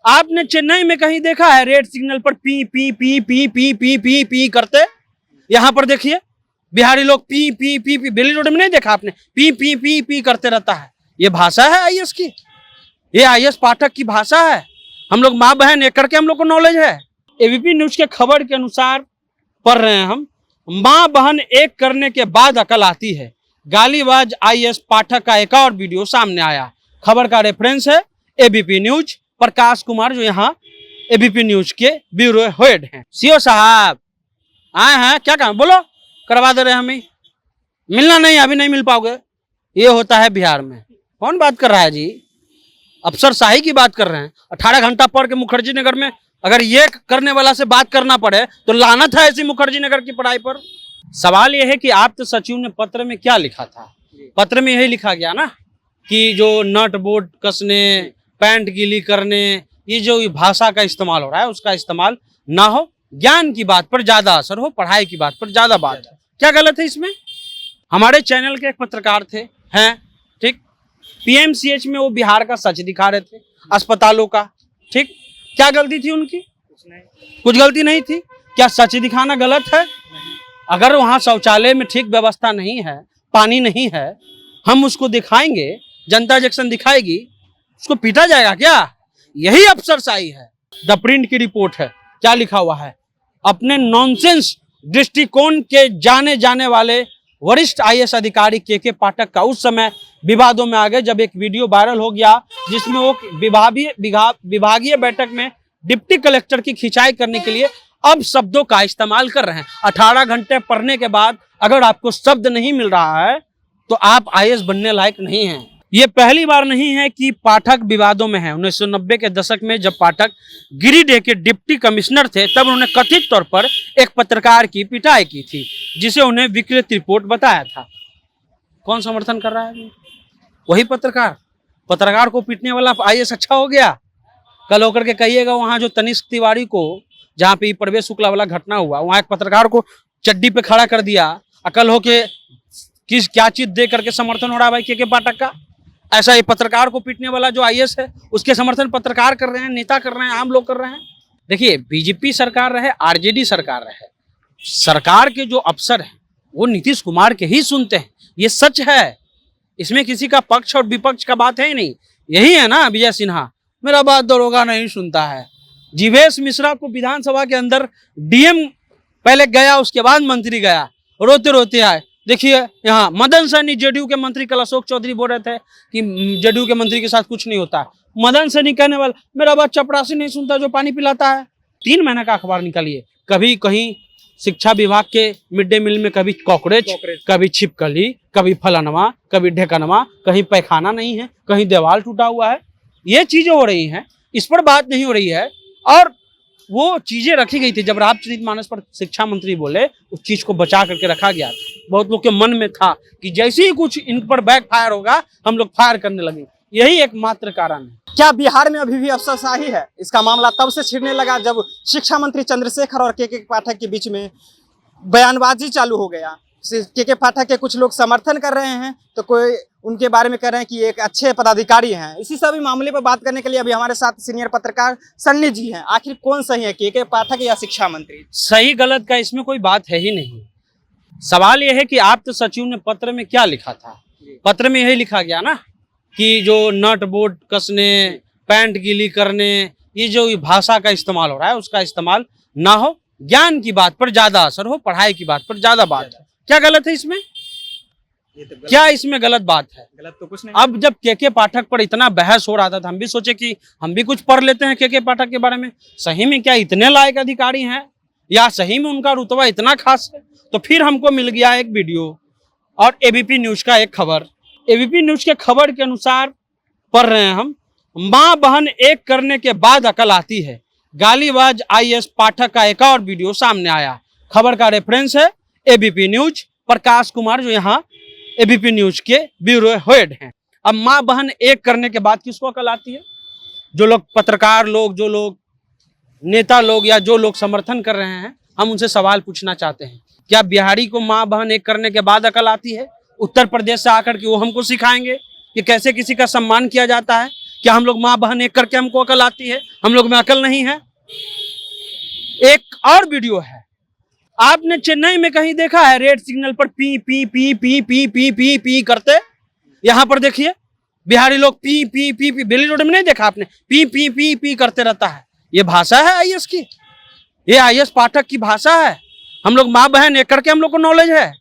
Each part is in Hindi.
आपने चेन्नई में कहीं देखा है रेड सिग्नल पर P P P P P P P P करते? यहाँ पर देखिए बिहारी लोग पी पी पी पी, बेली रोड में नहीं देखा आपने? पी पी पी पी करते रहता है। ये भाषा है आईएएस की? ये आईएएस पाठक की भाषा है? हम लोग माँ बहन एक करके हम लोग को नॉलेज है। एबीपी न्यूज के खबर के अनुसार पढ़ रहे हैं हम, माँ बहन एक करने के बाद अकल आती है। गालीबाज आईएएस पाठक का एक और वीडियो सामने आया। खबर का रेफरेंस है एबीपी न्यूज। प्रकाश कुमार जो यहाँ एबीपी न्यूज के ब्यूरो हेड हैं। सीओ साहब आए हैं, क्या काम? बोलो, करवा दे रहे हैं हमें। मिलना नहीं, अभी नहीं मिल पाओगे। ये होता है बिहार में। कौन बात कर रहा है जी? अफसरशाही की बात कर रहे हैं। 18 घंटा पढ़ के मुखर्जी नगर में अगर ये करने वाला से बात करना पड़े तो लानत है ऐसी मुखर्जी नगर की पढ़ाई पर। सवाल यह है कि आप्त सचिव ने पत्र में क्या लिखा था? पत्र में यही लिखा गया ना कि जो नट बोल्ट कसने, पैंट गीली करने, ये जो भाषा का इस्तेमाल हो रहा है उसका इस्तेमाल ना हो। ज्ञान की बात पर ज्यादा असर हो, पढ़ाई की बात पर ज्यादा बात है। क्या गलत है इसमें? हमारे चैनल के एक पत्रकार थे, हैं, ठीक, पीएमसीएच में वो बिहार का सच दिखा रहे थे, अस्पतालों का, ठीक। क्या गलती थी उनकी? कुछ गलती नहीं थी। क्या सच दिखाना गलत है? अगर वहां शौचालय में ठीक व्यवस्था नहीं है, पानी नहीं है, हम उसको दिखाएंगे, जनता जंक्शन दिखाएगी, उसको पीटा जाएगा क्या? यही अफसरशाही है। द प्रिंट की रिपोर्ट है, क्या लिखा हुआ है? अपने नॉनसेंस दृष्टिकोण के जाने जाने वाले वरिष्ठ आईएएस अधिकारी के पाठक का उस समय विवादों में आ गए जब एक वीडियो वायरल हो गया जिसमें वो विभागीय बैठक में डिप्टी कलेक्टर की खिंचाई करने के लिए अब शब्दों का इस्तेमाल कर रहे हैं। 18 घंटे पढ़ने के बाद अगर आपको शब्द नहीं मिल रहा है तो आप आईएएस बनने लायक नहीं हैं। ये पहली बार नहीं है कि पाठक विवादों में है। 1990 के दशक में जब पाठक गिरिडीह के डिप्टी कमिश्नर थे तब उन्होंने कथित तौर पर एक पत्रकार की पिटाई की थी जिसे उन्हें विकृत रिपोर्ट बताया था। कौन समर्थन कर रहा है? वही पत्रकार को पीटने वाला आईएएस अच्छा हो गया। कल होकर के कहिएगा वहां जो तनिष्क तिवारी को, जहां पे प्रवेश शुक्ला वाला घटना हुआ, वहां एक पत्रकार को चड्डी पे खड़ा कर दिया। अकल हो के किस क्या चीज दे करके समर्थन हो रहा है भाई के पाठक का? ऐसा ये पत्रकार को पीटने वाला जो आईएएस है उसके समर्थन पत्रकार कर रहे हैं, नेता कर रहे हैं, आम लोग कर रहे हैं। देखिए, बीजेपी सरकार रहे, आरजेडी सरकार रहे, सरकार के जो अफसर हैं वो नीतीश कुमार के ही सुनते हैं। ये सच है, इसमें किसी का पक्ष और विपक्ष का बात है ही नहीं। यही है ना विजय सिन्हा, मेरा बात दरोगा नहीं सुनता है। जीवेश मिश्रा को विधानसभा के अंदर डीएम पहले गया, उसके बाद मंत्री गया, रोते रोते आए। देखिए यहाँ मदन सैनी जेडीयू के मंत्री कल अशोक चौधरी बोल रहे थे कि जेडीयू के मंत्री के साथ कुछ नहीं होता। मदन सैनी कहने वाला मेरा बात चपरासी नहीं सुनता जो पानी पिलाता है। 3 महीने का अखबार निकालिए, कभी कहीं शिक्षा विभाग के मिड डे मील में कभी कॉकरोच, कभी छिपकली, कभी फलनवा, कभी ढेकनवा, कहीं पैखाना नहीं है, कहीं दीवार टूटा हुआ है। ये चीजें हो रही हैं, इस पर बात नहीं हो रही है। और वो चीजें रखी गई थी जब रामचरितमानस पर शिक्षा मंत्री बोले, उस चीज को बचा करके रखा गया था। बहुत लोग के मन में था कि जैसे ही कुछ इन पर बैक फायर होगा हम लोग फायर करने लगे। यही एकमात्र कारण है। क्या बिहार में अभी भी अफसरशाही है? इसका मामला तब से छिड़ने लगा जब शिक्षा मंत्री चंद्रशेखर और के पाठक के बीच में बयानबाजी चालू हो गया। के पाठक के कुछ लोग समर्थन कर रहे हैं तो कोई उनके बारे में कह रहे हैं कि एक अच्छे पदाधिकारी हैं। इसी सभी मामले पर बात करने के लिए अभी हमारे साथ सीनियर पत्रकार सन्नी जी हैं। आखिर कौन सही है, के पाठक या शिक्षा मंत्री? सही गलत का इसमें कोई बात है ही नहीं। सवाल यह है कि आप्त सचिव ने पत्र में क्या लिखा था? पत्र में यही लिखा गया ना कि जो नट बोल्ट कसने, पैंट गीली करने, ये जो भाषा का इस्तेमाल हो रहा है उसका इस्तेमाल ना हो। ज्ञान की बात पर ज्यादा असर हो, पढ़ाई की बात पर ज्यादा बात है। क्या गलत है इसमें? क्या इसमें गलत बात है? गलत तो कुछ नहीं। अब जब के पाठक पर इतना बहस हो रहा था तो हम भी सोचे कि हम भी कुछ पढ़ लेते हैं के पाठक के बारे में। सही में क्या इतने लायक अधिकारी हैं या सही में उनका रुतबा इतना खास है? तो फिर हमको मिल गया एक वीडियो और एबीपी न्यूज का एक खबर। एबीपी न्यूज के खबर के अनुसार पढ़ रहे हैं हम, माँ बहन एक करने के बाद अकल आती है। गालीबाज आईएएस पाठक का एक और वीडियो सामने आया। खबर का रेफरेंस है एबीपी न्यूज। प्रकाश कुमार जो यहाँ एबीपी न्यूज के ब्यूरो हेड हैं। अब माँ बहन एक करने के बाद किसको अकल आती है? जो लोग पत्रकार लोग, जो लोग नेता लोग या जो लोग समर्थन कर रहे हैं, हम उनसे सवाल पूछना चाहते हैं, क्या बिहारी को माँ बहन एक करने के बाद अकल आती है? उत्तर प्रदेश से आकर के वो हमको सिखाएंगे कि कैसे किसी का सम्मान किया जाता है, क्या हम लोग माँ बहन एक करके हमको अकल आती है? हम लोग में अकल नहीं है। एक और वीडियो है, आपने चेन्नई में कहीं देखा है रेड सिग्नल पर P P P P P P P P करते? यहाँ पर देखिए बिहारी लोग पी पी पी पी, बेली रोड में नहीं देखा आपने? पी पी पी पी करते रहता है। ये भाषा है आईएएस की? ये आईएएस पाठक की भाषा है? हम लोग माँ बहन एक करके हम लोग को नॉलेज है?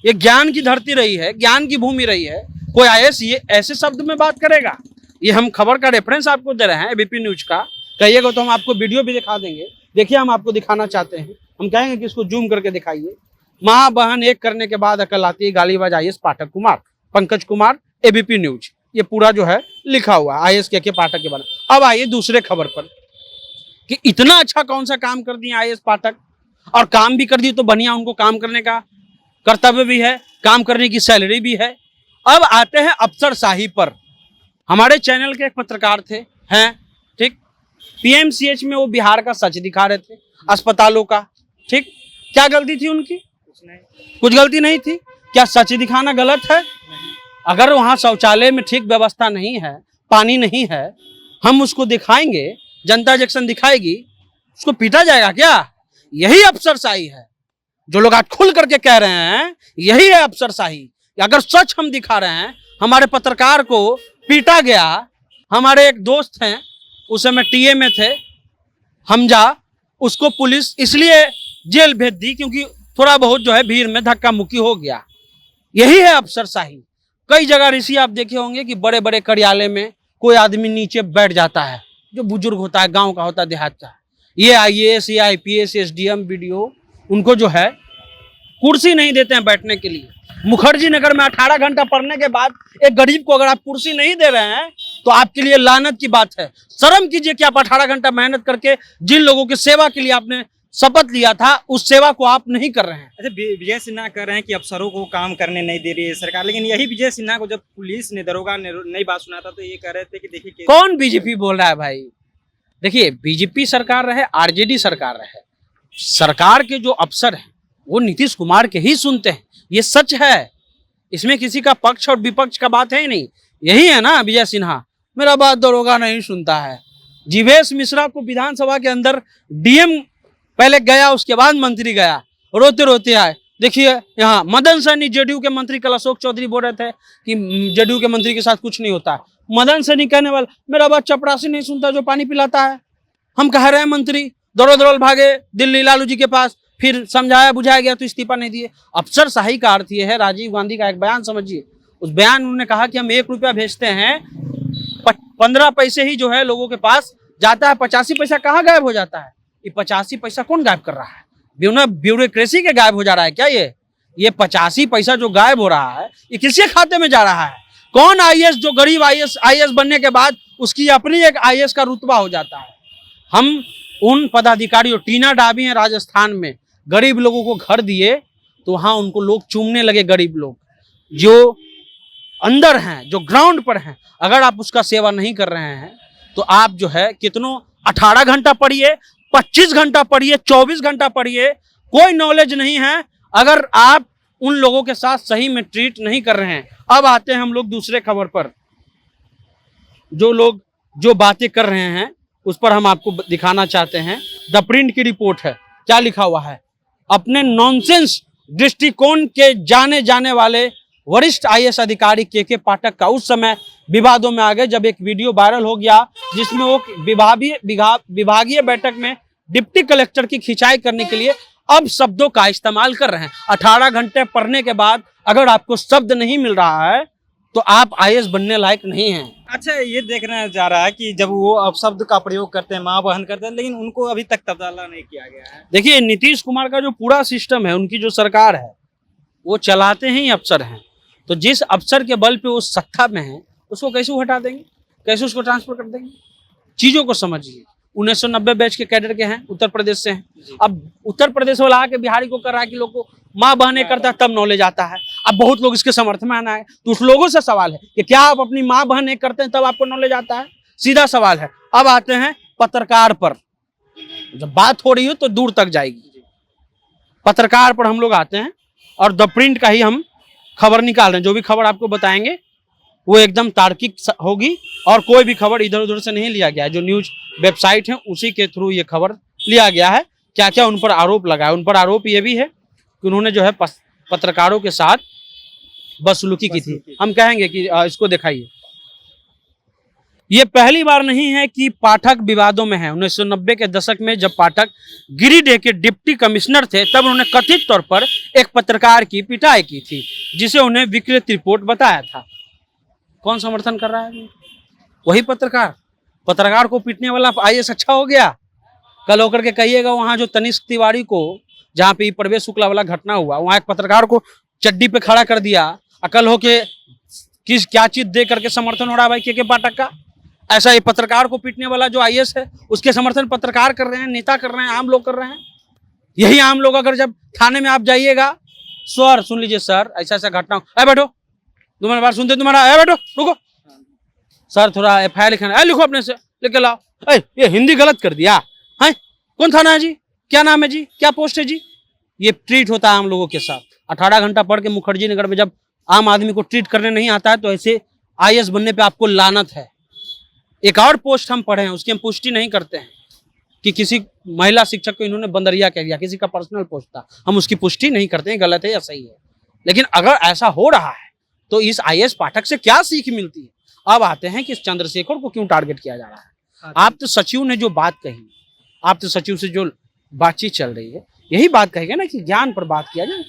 ये ज्ञान की धरती रही है, ज्ञान की भूमि रही है। कोई आईएएस ये ऐसे शब्द में बात करेगा? ये हम खबर का रेफरेंस आपको दे रहे हैं एबीपी न्यूज का, कहिएगा तो हम आपको वीडियो भी दिखा देंगे। देखिए हम आपको दिखाना चाहते हैं, हम कहेंगे कि इसको जूम करके दिखाइए। माँ बहन एक करने के बाद अकल आती है, गालीबाज आईएएस पाठक कुमार, पंकज कुमार, एबीपी न्यूज, ये पूरा जो है लिखा हुआ आईएएस के पाठक के बारे में। अब आइए दूसरे खबर पर कि इतना अच्छा कौन सा काम कर दिए आईएएस पाठक, और काम भी कर दिए तो बढ़िया, उनको काम करने का कर्तव्य भी है, काम करने की सैलरी भी है। अब आते हैं अफसरशाही पर। हमारे चैनल के एक पत्रकार थे, हैं ठीक, पीएमसीएच में वो बिहार का सच दिखा रहे थे, अस्पतालों का, ठीक। क्या गलती थी उनकी? कुछ गलती नहीं थी। क्या सच दिखाना गलत है? अगर वहाँ शौचालय में ठीक व्यवस्था नहीं है, पानी नहीं है, हम उसको दिखाएंगे, जनता जंक्शन दिखाएगी, उसको पीटा जाएगा क्या? यही अफसरशाही है जो लोग आज खुल करके कह रहे हैं, यही है अफसरशाही। अगर सच हम दिखा रहे हैं, हमारे पत्रकार को पीटा गया, हमारे एक दोस्त हैं उस समय टीए में थे, हमजा, उसको पुलिस इसलिए जेल भेज दी क्योंकि थोड़ा बहुत जो है भीड़ में धक्का मुक्की हो गया। यही है अफसरशाही। कई जगह ऋषि आप देखे होंगे कि बड़े बड़े कार्यालय में कोई आदमी नीचे बैठ जाता है, जो बुजुर्ग होता है, गांव का होता है, देहात का। ये आईएएस, ये आईपीएस, एसडीएम, बीडीओ, उनको जो है कुर्सी नहीं देते हैं बैठने के लिए। मुखर्जी नगर में 18 घंटा पढ़ने के बाद एक गरीब को अगर आप कुर्सी नहीं दे रहे हैं तो आपके लिए लानत की बात है। शर्म कीजिए कि आप 18 घंटा मेहनत करके जिन लोगों की सेवा के लिए आपने शपथ लिया था, उस सेवा को आप नहीं कर रहे हैं। अच्छा, विजय सिन्हा कह रहे हैं कि अफसरों को काम करने नहीं दे रही है सरकार, लेकिन यही विजय सिन्हा को जब पुलिस ने, दरोगा ने नहीं बात सुना था तो ये कह रहे थे कि देखिए कौन बीजेपी बोल रहा है भाई? देखिए, बीजेपी सरकार रहे, आरजेडी सरकार रहे, सरकार के जो अफसर हैं वो नीतीश कुमार के ही सुनते हैं। ये सच है, इसमें किसी का पक्ष और विपक्ष का बात है ही नहीं। यही है ना विजय सिन्हा, मेरा बात दरोगा नहीं सुनता है। जीवेश मिश्रा को विधानसभा के अंदर डीएम पहले गया, उसके बाद मंत्री गया, रोते रोते आए। देखिए यहाँ मदन सैनी, जेडीयू के मंत्री, कल अशोक चौधरी बोल रहे थे कि जेडीयू के मंत्री के साथ कुछ नहीं होता है। मदन सैनी कहने वाला, मेरा बात चपरासी नहीं सुनता जो पानी पिलाता है। हम कह रहे हैं मंत्री दौड़ भागे दिल्ली लालू जी के पास, फिर समझाया बुझाया गया तो इस्तीफा नहीं दिए। अफसरशाही का अर्थ ये है, राजीव गांधी का एक बयान समझिए, उस बयान उन्होंने कहा कि हम 1 रुपया भेजते हैं, 15 पैसे ही जो है लोगों के पास जाता है, 85 पैसा कहाँ गायब हो जाता है? ये 85 पैसा कौन गायब कर रहा है? ब्यूरोक्रेसी के गायब हो जा रहा है क्या? ये 85 पैसा जो गायब हो रहा है, ये किसके खाते में जा रहा है? कौन आईएएस, जो गरीब आईएएस बनने के बाद उसकी अपनी एक आईएएस का रुतबा हो जाता है? हम उन पदाधिकारियों, टीना डाबी हैं राजस्थान में, गरीब लोगों को घर दिए तो वहां उनको लोग चूमने लगे। गरीब लोग जो अंदर हैं, जो ग्राउंड पर हैं, अगर आप उसका सेवा नहीं कर रहे हैं तो आप जो है कितनों 18 घंटा पढ़िए, 25 घंटा पढ़िए, 24 घंटा पढ़िए, कोई नॉलेज नहीं है अगर आप उन लोगों के साथ सही में ट्रीट नहीं कर रहे हैं। अब आते हैं हम लोग दूसरे खबर पर। जो लोग जो बातें कर रहे हैं उस पर हम आपको दिखाना चाहते हैं। द प्रिंट की रिपोर्ट है, क्या लिखा हुआ है? अपने नॉनसेंस दृष्टिकोण के जाने जाने वाले वरिष्ठ आईएएस अधिकारी के पाठक का उस समय विवादों में आ गए जब एक वीडियो वायरल हो गया जिसमें वो विभागीय बैठक में डिप्टी कलेक्टर की खिंचाई करने के लिए अब शब्दों का इस्तेमाल कर रहे हैं। 18 घंटे पढ़ने के बाद अगर आपको शब्द नहीं मिल रहा है तो आप आईएएस बनने लायक नहीं हैं। अच्छा, ये देखना जा रहा है कि जब वो अपशब्द का प्रयोग करते हैं, माँ बहन करते हैं, लेकिन उनको अभी तक तबादला नहीं किया गया है। देखिए, नीतीश कुमार का जो पूरा सिस्टम है, उनकी जो सरकार है, वो चलाते ही अफसर हैं। तो जिस अफसर के बल पे वो सत्ता में है उसको कैसे हटा देंगे, कैसे उसको ट्रांसफर कर देंगे? चीजों को समझिए। 1990 बैच के कैडर के हैं, उत्तर प्रदेश से हैं। अब उत्तर प्रदेश वाला आके बिहारी को कर रहा है कि लोग को माँ बहने करता है तब नॉलेज आता है। अब बहुत लोग इसके समर्थन में आना है, तो उस लोगों से सवाल है कि क्या आप अपनी माँ बहन एक करते हैं तब आपको नॉलेज आता है? सीधा सवाल है। अब आते हैं पत्रकार पर। जब बात हो रही हो तो दूर तक जाएगी। पत्रकार पर हम लोग आते हैं और द प्रिंट का ही हम खबर निकाल रहे हैं। जो भी खबर आपको बताएंगे वो एकदम तार्किक होगी और कोई भी खबर इधर उधर से नहीं लिया गया है। जो न्यूज वेबसाइट है उसी के थ्रू ये खबर लिया गया है। क्या क्या उन पर आरोप लगा है? उन पर आरोप ये भी है कि उन्होंने जो है पत्रकारों के साथ बदसलूकी की थी। हम कहेंगे कि इसको दिखाइए। ये पहली बार नहीं है कि पाठक विवादों में है। 1990 के दशक में जब पाठक गिरिडीह के डिप्टी कमिश्नर थे तब उन्होंने कथित तौर पर एक पत्रकार की पिटाई की थी, जिसे उन्हें विकृत रिपोर्ट बताया था। कौन समर्थन कर रहा है? वही पत्रकार को पीटने वाला आईएएस अच्छा हो गया। कल होकर के कहिएगा वहां जो तनिष्क तिवारी को, जहां पे प्रवेश शुक्ला वाला घटना हुआ, वहां एक पत्रकार को चड्डी पे खड़ा कर दिया। अकल हो के क्या चीज दे करके समर्थन हो रहा है भाई के पाठक का? ऐसा ये पत्रकार को पीटने वाला जो आईएएस है उसके समर्थन पत्रकार कर रहे हैं, नेता कर रहे हैं, आम लोग कर रहे हैं। यही आम लोग अगर जब थाने में आप जाइएगा, सर सुन लीजिए सर ऐसा ऐसा घटना, बैठो तुम्हारी बात सुनते, तुम्हारा बैठो रुको सर थोड़ा एफआईआर लिखना है, लिखो अपने से लेके लाओ। ये हिंदी गलत कर दिया है, कौन थाना है जी, क्या नाम है जी, क्या पोस्ट है जी? ये ट्रीट होता है आम लोगों के साथ। 18 घंटा पढ़ के मुखर्जी नगर में जब आम आदमी को ट्रीट करने नहीं आता है तो ऐसे आईएएस बनने पे आपको लानत है। एक और पोस्ट हम पढ़े हैं, उसकी हम पुष्टि नहीं करते हैं कि किसी महिला शिक्षक को इन्होंने बंदरिया कह दिया, किसी का पर्सनल पोस्ट था, हम उसकी पुष्टि नहीं करते हैं गलत है या सही है। लेकिन अगर ऐसा हो रहा है तो इस आईएएस पाठक से क्या सीख मिलती है? अब आते हैं कि इस चंद्रशेखर को क्यों टारगेट किया जा रहा है। आप तो सचिव ने जो बात कही, आप तो सचिव से जो बातचीत चल रही है यही बात कहेगा ना कि ज्ञान पर बात किया जाए।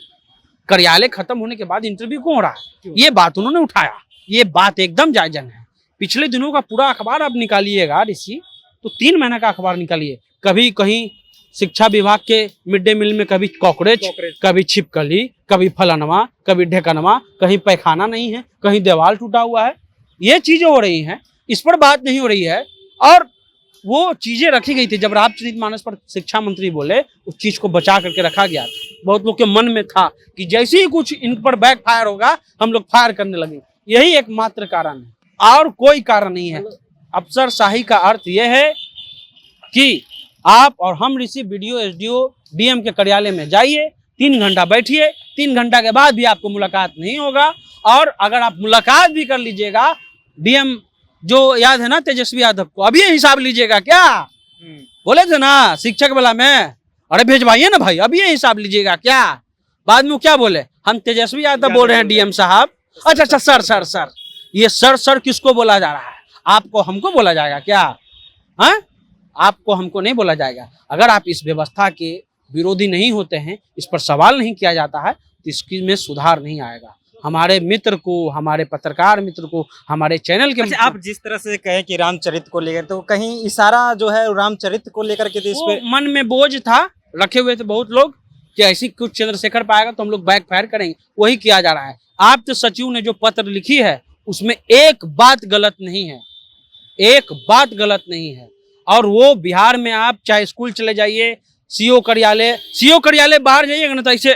कार्यालय खत्म होने के बाद इंटरव्यू क्यों हो रहा है, ये बात उन्होंने उठाया। ये बात एकदम जायज है। पिछले दिनों का पूरा अखबार आप निकालिएगा ऋषि, तो 3 महीने का अखबार निकालिए। कभी कहीं शिक्षा विभाग के मिड डे मील में कभी कॉकरोच, कभी छिपकली, कभी फलनवा, कभी ढेकनवा, कहीं पैखाना नहीं है, कहीं दीवार टूटा हुआ है। ये चीजें हो रही हैं, इस पर बात नहीं हो रही है। और वो चीजें रखी गई थी जब रामचरितमानस पर शिक्षा मंत्री बोले, उस चीज को बचा करके रखा गया था। बहुत लोग के मन में था कि जैसे ही कुछ इन पर बैक फायर होगा हम लोग फायर करने लगे। यही एकमात्र कारण है और कोई कारण नहीं है। अफसरशाही का अर्थ यह है कि आप और हम ऋषि बीडीओ, एसडीओ, डीएम के कार्यालय में जाइए, 3 घंटा बैठिए, 3 घंटा के बाद भी आपको मुलाकात नहीं होगा। और अगर आप मुलाकात भी कर लीजिएगा, डीएम जो याद है ना तेजस्वी यादव को, अभी ये हिसाब लीजिएगा क्या? बोले थे ना शिक्षक वाला में, अरे भेजवाइए ना भाई, अभी ये हिसाब लीजिएगा क्या? बाद में क्या बोले, हम तेजस्वी यादव बोल रहे हैं डीएम साहब। अच्छा सर, ये सर किसको बोला जा रहा है? आपको हमको बोला जाएगा क्या? हाँ, आपको हमको नहीं बोला जाएगा। अगर आप इस व्यवस्था के विरोधी नहीं होते हैं, इस पर सवाल नहीं किया जाता है, तो इसकी में सुधार नहीं आएगा। हमारे मित्र को, हमारे पत्रकार मित्र को, हमारे चैनल के अच्छा, आप जिस तरह से कहे कि रामचरित को लेकर, तो कहीं इशारा जो है रामचरित को लेकर के इस पे मन में बोझ था, रखे हुए थे बहुत लोग कि ऐसी कुछ चंद्रशेखर पाएगा तो हम लोग बैक फायर करेंगे। वही किया जा रहा है। आप तो सचिव ने जो पत्र लिखी है उसमें एक बात गलत नहीं है, एक बात गलत नहीं है। और वो बिहार में आप चाहे स्कूल चले जाइए, सीओ कार्यालय बाहर जाइएगा ना तो ऐसे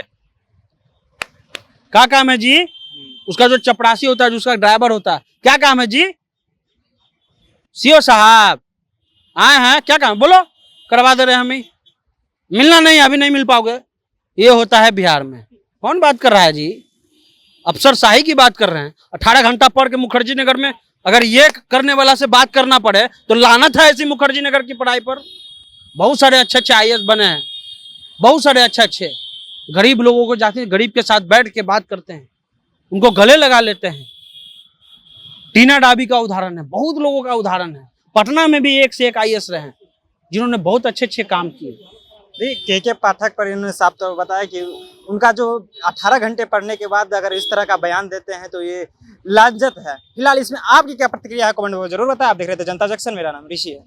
क्या काम है जी, उसका जो चपरासी होता है, जो उसका ड्राइवर होता है, क्या काम है जी? सीओ साहब आए हैं, क्या काम, बोलो, करवा दे रहे हैं हमें। मिलना नहीं, अभी नहीं मिल पाओगे। ये होता है बिहार में। कौन बात कर रहा है जी? अफसरशाही की बात कर रहे हैं। 18 घंटा पढ़ के मुखर्जी नगर में अगर ये करने वाला से बात करना पड़े तो लानत है ऐसी मुखर्जी नगर की पढ़ाई पर। बहुत सारे अच्छे आईएएस बने हैं, बहुत सारे अच्छे गरीब लोगों को जाते हैं, गरीब के साथ बैठ के बात करते हैं, उनको गले लगा लेते हैं। टीना डाबी का उदाहरण है, बहुत लोगों का उदाहरण है। पटना में भी एक से एक आईएएस रहे हैं जिन्होंने बहुत अच्छे काम किए। के पाठक पर इन्होंने साफ तौर पर बताया कि उनका जो 18 घंटे पढ़ने के बाद अगर इस तरह का बयान देते हैं तो ये लांछत है। फिलहाल इसमें आपकी क्या प्रतिक्रिया है, कमेंट में जरूर बताएं। आप देख रहे थे जनता जंक्शन, मेरा नाम ऋषि है।